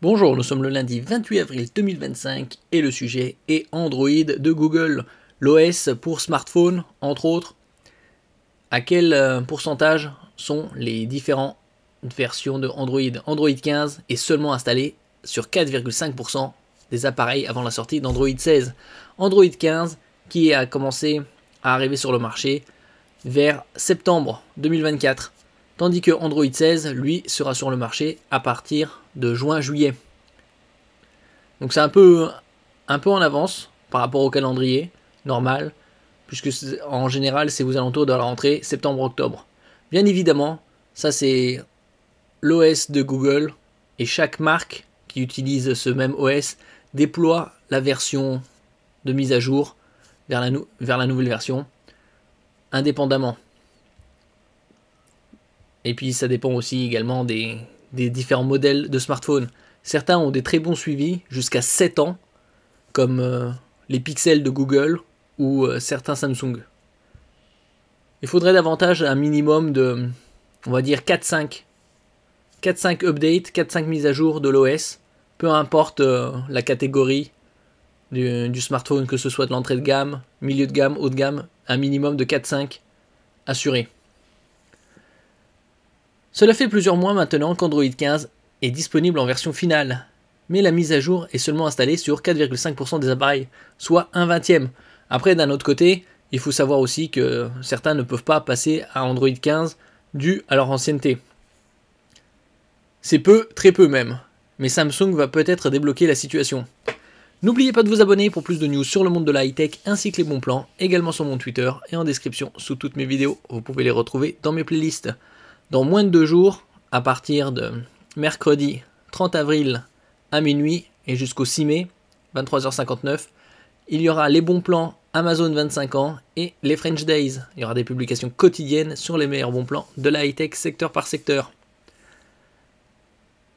Bonjour, nous sommes le lundi 28 avril 2025 et le sujet est Android de Google, l'OS pour smartphone entre autres. À quel pourcentage sont les différentes versions de Android? Android 15 est seulement installé sur 4,5% des appareils avant la sortie d'Android 16. Android 15 qui a commencé à arriver sur le marché vers septembre 2024. Tandis que Android 16, lui, sera sur le marché à partir de juin-juillet. Donc c'est un peu en avance par rapport au calendrier normal, puisque en général c'est aux alentours de la rentrée septembre-octobre. Bien évidemment, ça c'est l'OS de Google, et chaque marque qui utilise ce même OS déploie la version de mise à jour vers la nouvelle version, indépendamment. Et puis ça dépend aussi également des différents modèles de smartphones. Certains ont des très bons suivis, jusqu'à 7 ans, comme les Pixels de Google ou certains Samsung. Il faudrait davantage un minimum de, on va dire 4-5 updates, 4-5 mises à jour de l'OS, peu importe la catégorie du smartphone, que ce soit de l'entrée de gamme, milieu de gamme, haut de gamme, un minimum de 4-5 assuré. Cela fait plusieurs mois maintenant qu'Android 15 est disponible en version finale, mais la mise à jour est seulement installée sur 4,5% des appareils, soit un vingtième. Après, d'un autre côté, il faut savoir aussi que certains ne peuvent pas passer à Android 15 dû à leur ancienneté. C'est peu, très peu même, mais Samsung va peut-être débloquer la situation. N'oubliez pas de vous abonner pour plus de news sur le monde de la high-tech ainsi que les bons plans, également sur mon Twitter et en description sous toutes mes vidéos. Vous pouvez les retrouver dans mes playlists. Dans moins de 2 jours, à partir de mercredi 30 avril à minuit et jusqu'au 6 mai, 23h59, il y aura les bons plans Amazon 25 ans et les French Days. Il y aura des publications quotidiennes sur les meilleurs bons plans de la high-tech secteur par secteur.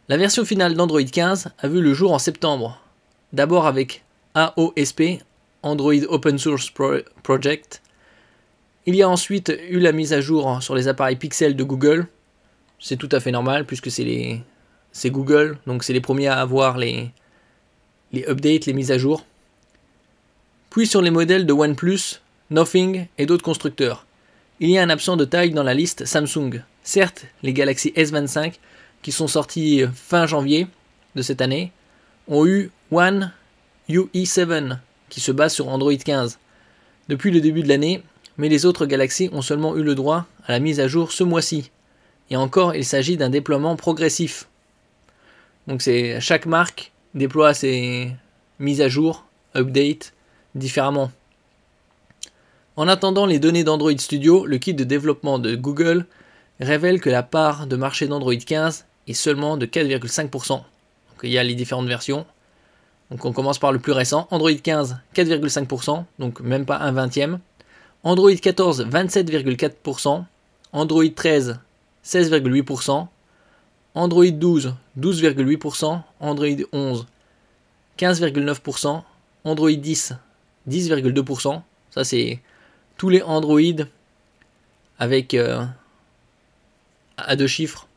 La version finale d'Android 15 a vu le jour en septembre. D'abord avec AOSP, Android Open Source Project. Il y a ensuite eu la mise à jour sur les appareils Pixel de Google. C'est tout à fait normal puisque c'est Google, donc c'est les premiers à avoir les updates, les mises à jour. Puis sur les modèles de OnePlus, Nothing et d'autres constructeurs. Il y a un absent de taille dans la liste Samsung. Certes, les Galaxy S25 qui sont sortis fin janvier de cette année ont eu One UI7 qui se base sur Android 15 depuis le début de l'année, mais les autres Galaxy ont seulement eu le droit à la mise à jour ce mois-ci. Et encore, il s'agit d'un déploiement progressif. Donc chaque marque déploie ses mises à jour, updates, différemment. En attendant les données d'Android Studio, le kit de développement de Google révèle que la part de marché d'Android 15 est seulement de 4,5%. Donc il y a les différentes versions. Donc on commence par le plus récent, Android 15, 4,5%, donc même pas un vingtième. Android 14, 27,4%. Android 13, 16,8%. Android 12, 12,8%. Android 11, 15,9%. Android 10, 10,2%. Ça c'est tous les Android avec à 2 chiffres.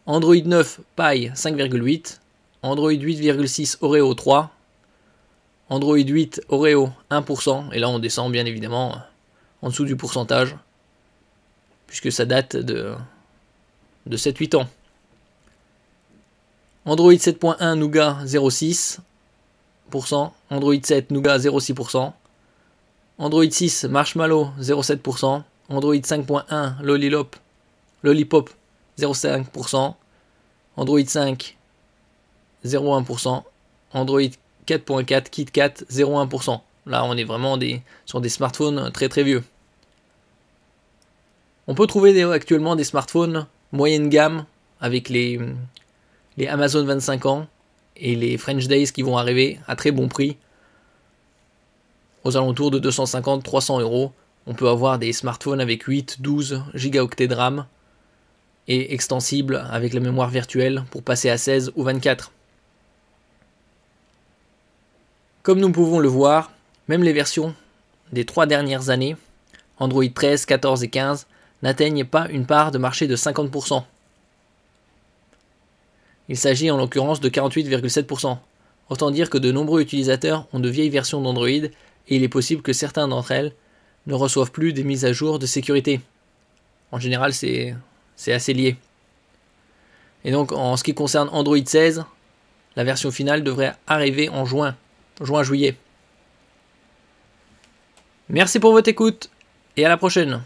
Android 9, Pie, 5,8%. Android 8,6 Oreo 3. Android 8 Oreo 1%. Et là on descend bien évidemment en dessous du pourcentage, puisque ça date de 7-8 ans. Android 7.1 Nougat 0,6%. Android 7 Nougat 0,6%. Android 6 Marshmallow 0,7%. Android 5.1 Lollipop 0,5%. Android 5 0,1%. Android 4.4 KitKat 0,1%. Là on est vraiment sur des smartphones très très vieux. On peut trouver actuellement des smartphones moyenne gamme avec les Amazon 25 ans et les French Days qui vont arriver à très bon prix. Aux alentours de 250-300 €. On peut avoir des smartphones avec 8-12 gigaoctets de RAM et extensibles avec la mémoire virtuelle pour passer à 16 ou 24. Comme nous pouvons le voir, même les versions des 3 dernières années, Android 13, 14 et 15, n'atteignent pas une part de marché de 50%. Il s'agit en l'occurrence de 48,7%. Autant dire que de nombreux utilisateurs ont de vieilles versions d'Android et il est possible que certains d'entre elles ne reçoivent plus des mises à jour de sécurité. En général, c'est assez lié. Et donc, en ce qui concerne Android 16, la version finale devrait arriver en juin-juillet. Merci pour votre écoute et à la prochaine.